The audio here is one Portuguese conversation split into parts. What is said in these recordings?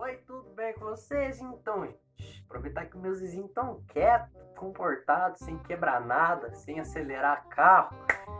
Oi, tudo bem com vocês? Então, gente, aproveitar que meus vizinhos estão quietos, comportados, sem quebrar nada, sem acelerar carro,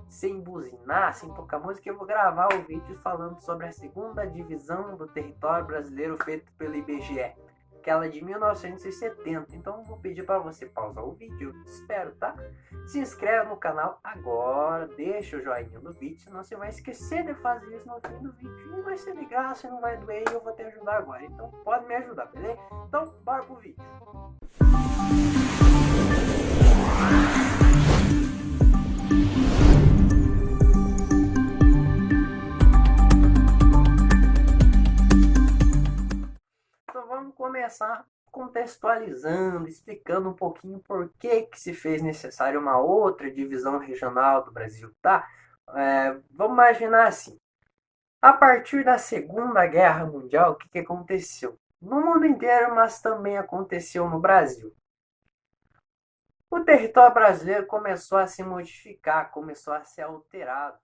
sem buzinar, sem tocar música, eu vou gravar o vídeo falando sobre a segunda divisão do território brasileiro feito pelo IBGE, aquela de 1970. Então, eu vou pedir para você pausar o vídeo, espero, tá? Se inscreve no canal agora, deixa o joinha no vídeo, senão você vai esquecer de fazer isso no fim do vídeo. Não vai ser de graça, não vai doer e eu vou te ajudar agora. Então pode me ajudar, beleza? Então bora pro vídeo. Então vamos começar contextualizando, explicando um pouquinho por que se fez necessário uma outra divisão regional do Brasil, tá? Vamos imaginar assim, a partir da Segunda Guerra Mundial, o que aconteceu? No mundo inteiro, mas também aconteceu no Brasil. O território brasileiro começou a se modificar, começou a ser alterado.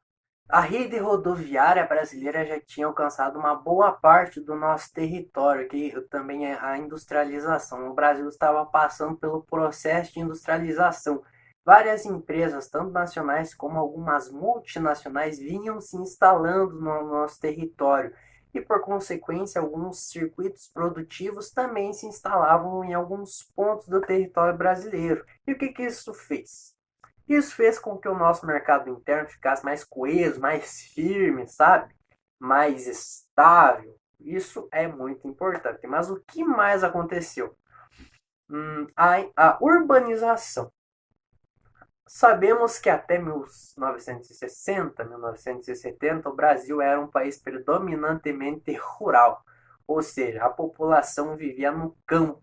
A rede rodoviária brasileira já tinha alcançado uma boa parte do nosso território, que também é a industrialização. O Brasil estava passando pelo processo de industrialização. Várias empresas, tanto nacionais como algumas multinacionais, vinham se instalando no nosso território. E, por consequência, alguns circuitos produtivos também se instalavam em alguns pontos do território brasileiro. E o que isso fez? Isso fez com que o nosso mercado interno ficasse mais coeso, mais firme, sabe? Mais estável. Isso é muito importante. Mas o que mais aconteceu? A urbanização. Sabemos que até 1960, 1970, o Brasil era um país predominantemente rural, ou seja, a população vivia no campo.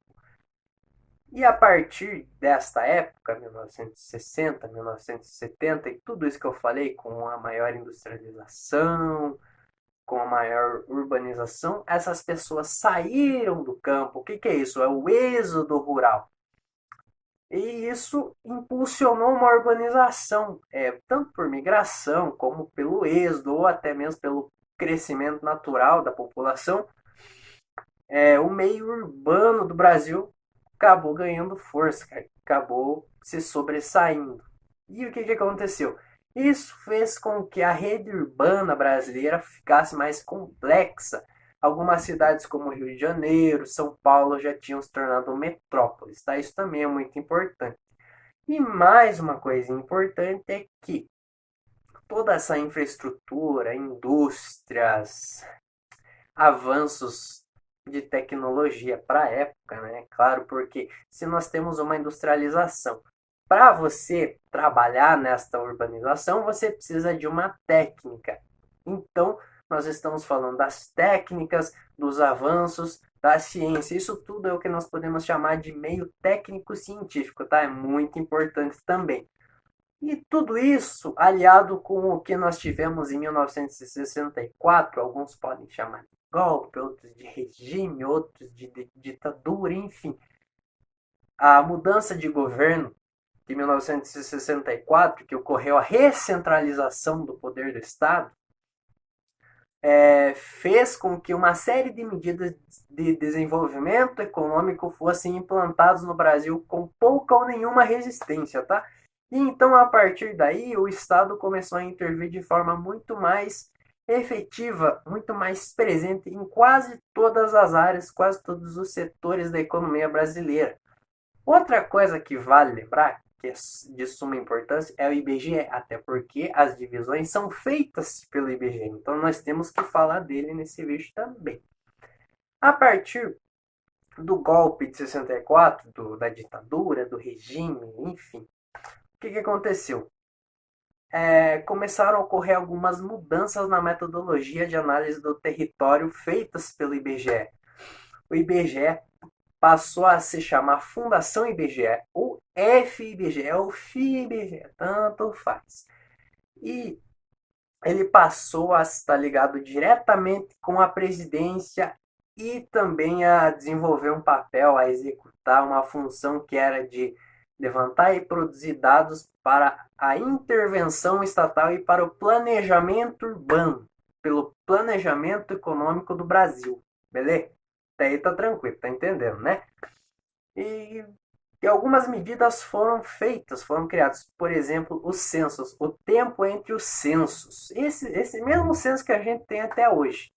E a partir desta época, 1960, 1970, e tudo isso que eu falei, com a maior industrialização, com a maior urbanização, essas pessoas saíram do campo. O que é isso? É o êxodo rural. E isso impulsionou uma urbanização, tanto por migração, como pelo êxodo, ou até mesmo pelo crescimento natural da população. O meio urbano do Brasil acabou ganhando força, acabou se sobressaindo. E o que aconteceu? Isso fez com que a rede urbana brasileira ficasse mais complexa. Algumas cidades como Rio de Janeiro, São Paulo já tinham se tornado metrópoles, tá? Isso também é muito importante. E mais uma coisa importante é que toda essa infraestrutura, indústrias, avanços de tecnologia para a época, né? Claro, porque se nós temos uma industrialização, para você trabalhar nesta urbanização, você precisa de uma técnica. Então, nós estamos falando das técnicas, dos avanços, da ciência. Isso tudo é o que nós podemos chamar de meio técnico-científico, tá? É muito importante também. E tudo isso aliado com o que nós tivemos em 1964, alguns podem chamar de golpe, outros de regime, outros de ditadura, enfim. A mudança de governo de 1964, que ocorreu a recentralização do poder do Estado, fez com que uma série de medidas de desenvolvimento econômico fossem implantadas no Brasil com pouca ou nenhuma resistência, tá? E então, a partir daí, o Estado começou a intervir de forma muito mais efetiva, muito mais presente em quase todas as áreas, quase todos os setores da economia brasileira. Outra coisa que vale lembrar, que é de suma importância, é o IBGE, até porque as divisões são feitas pelo IBGE, então nós temos que falar dele nesse vídeo também. A partir do golpe de 64, da ditadura, do regime, enfim, o que aconteceu? Começaram a ocorrer algumas mudanças na metodologia de análise do território feitas pelo IBGE. O IBGE passou a se chamar Fundação IBGE, ou FIBGE, ou FIBGE, tanto faz. E ele passou a estar ligado diretamente com a presidência e também a desenvolver um papel, a executar uma função que era de levantar e produzir dados para a intervenção estatal e para o planejamento urbano, pelo planejamento econômico do Brasil, beleza? Até aí tá tranquilo, tá entendendo, né? E, e algumas medidas foram feitas, foram criadas. Por exemplo, os censos, o tempo entre os censos. Esse mesmo censo que a gente tem até hoje.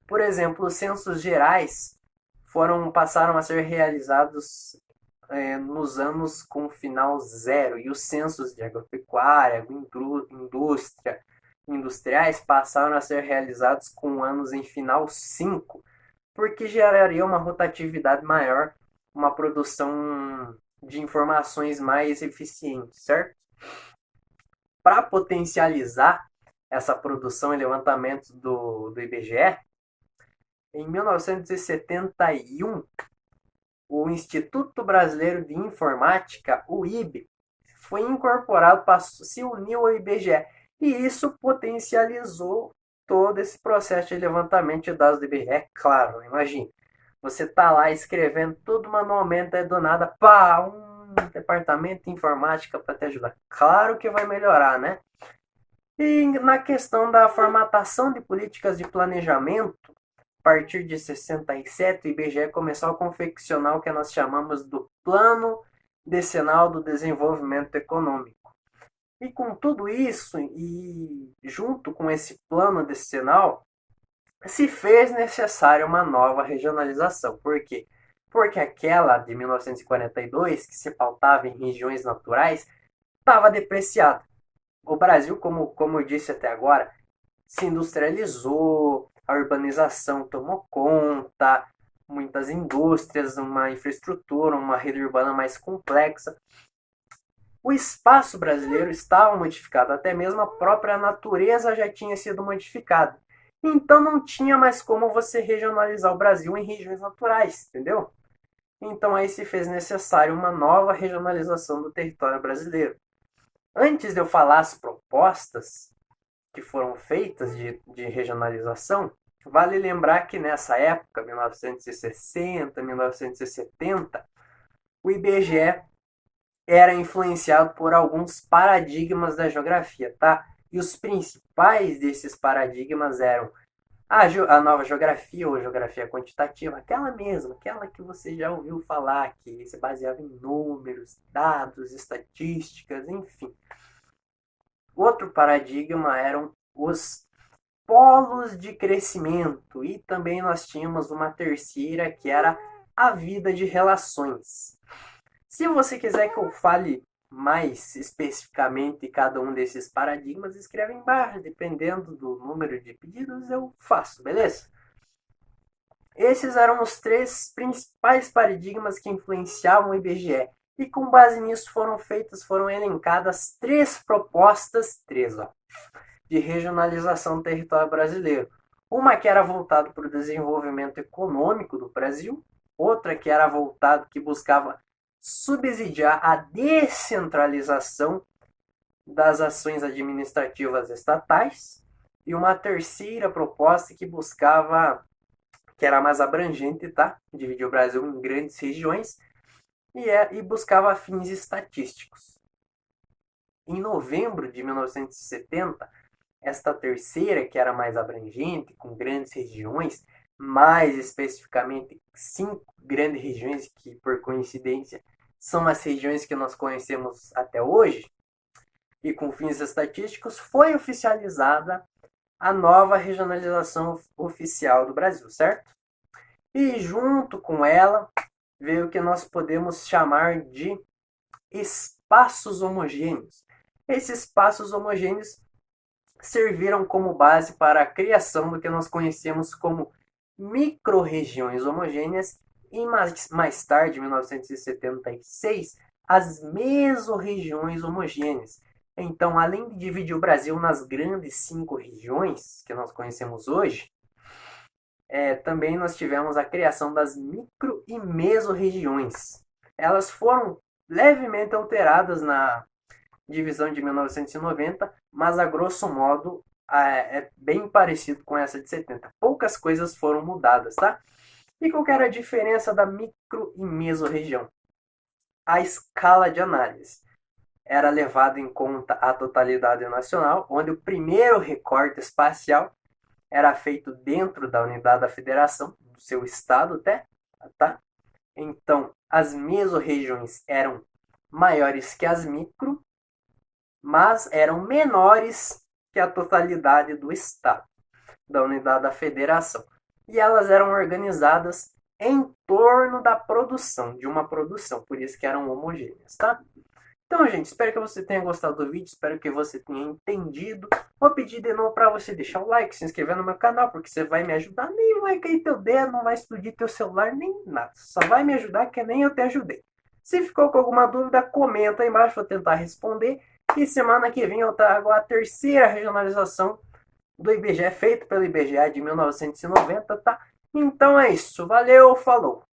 Por exemplo, os censos gerais passaram a ser realizados nos anos com final zero e os censos de agropecuária, indústria, industriais passaram a ser realizados com anos em final 5, porque geraria uma rotatividade maior, uma produção de informações mais eficiente, certo? Para potencializar essa produção e levantamento do IBGE, em 1971, o Instituto Brasileiro de Informática, o IB, foi incorporado, se uniu ao IBGE. E isso potencializou todo esse processo de levantamento de dados do IBGE. Claro, imagine, você está lá escrevendo tudo manualmente, aí do nada, pá, um departamento de informática para te ajudar. Claro que vai melhorar, né? E na questão da formatação de políticas de planejamento, a partir de 67, o IBGE começou a confeccionar o que nós chamamos do Plano Decenal do Desenvolvimento Econômico. E com tudo isso, e junto com esse plano decenal, se fez necessária uma nova regionalização. Por quê? Porque aquela de 1942, que se pautava em regiões naturais, estava depreciada. O Brasil, como eu disse até agora, se industrializou, a urbanização tomou conta, muitas indústrias, uma infraestrutura, uma rede urbana mais complexa. O espaço brasileiro estava modificado, até mesmo a própria natureza já tinha sido modificada. Então não tinha mais como você regionalizar o Brasil em regiões naturais, entendeu? Então aí se fez necessário uma nova regionalização do território brasileiro. Antes de eu falar as propostas que foram feitas de regionalização, vale lembrar que nessa época, 1960, 1970, o IBGE era influenciado por alguns paradigmas da geografia, tá? E os principais desses paradigmas eram a nova geografia ou geografia quantitativa, aquela mesma, aquela que você já ouviu falar, que se baseava em números, dados, estatísticas, enfim. Outro paradigma eram os polos de crescimento e também nós tínhamos uma terceira que era a vida de relações. Se você quiser que eu fale mais especificamente cada um desses paradigmas, escreve embaixo, dependendo do número de pedidos eu faço, beleza? Esses eram os três principais paradigmas que influenciavam o IBGE. E com base nisso foram elencadas três propostas, de regionalização do território brasileiro. Uma que era voltada para o desenvolvimento econômico do Brasil, outra que era voltada, que buscava subsidiar a descentralização das ações administrativas estatais, e uma terceira proposta que buscava, que era mais abrangente, tá? Dividia o Brasil em grandes regiões e buscava fins estatísticos. Em novembro de 1970, esta terceira, que era mais abrangente, com grandes regiões, mais especificamente 5 grandes regiões que, por coincidência, são as regiões que nós conhecemos até hoje, e com fins estatísticos, foi oficializada a nova regionalização oficial do Brasil, certo? E junto com ela veio o que nós podemos chamar de espaços homogêneos. Esses espaços homogêneos serviram como base para a criação do que nós conhecemos como micro-regiões homogêneas e mais tarde, em 1976, as mesorregiões homogêneas. Então, além de dividir o Brasil nas grandes 5 regiões que nós conhecemos hoje, também nós tivemos a criação das micro e mesorregiões. Elas foram levemente alteradas na divisão de 1990, mas a grosso modo é bem parecido com essa de 70. Poucas coisas foram mudadas, tá? E qual era a diferença da micro e mesorregião? A escala de análise. Era levado em conta a totalidade nacional, onde o primeiro recorte espacial era feito dentro da unidade da federação, do seu estado até, tá? Então, as mesorregiões eram maiores que as micro, mas eram menores que a totalidade do estado, da unidade da federação. E elas eram organizadas em torno da produção, de uma produção, por isso que eram homogêneas, tá? Então, gente, espero que você tenha gostado do vídeo, espero que você tenha entendido. Vou pedir de novo para você deixar o like, se inscrever no meu canal, porque você vai me ajudar, nem vai cair teu dedo, não vai explodir teu celular, nem nada. Só vai me ajudar que nem eu te ajudei. Se ficou com alguma dúvida, comenta aí embaixo, vou tentar responder. E semana que vem eu trago a terceira regionalização do IBGE, feito pelo IBGE de 1990, tá? Então é isso, valeu, falou!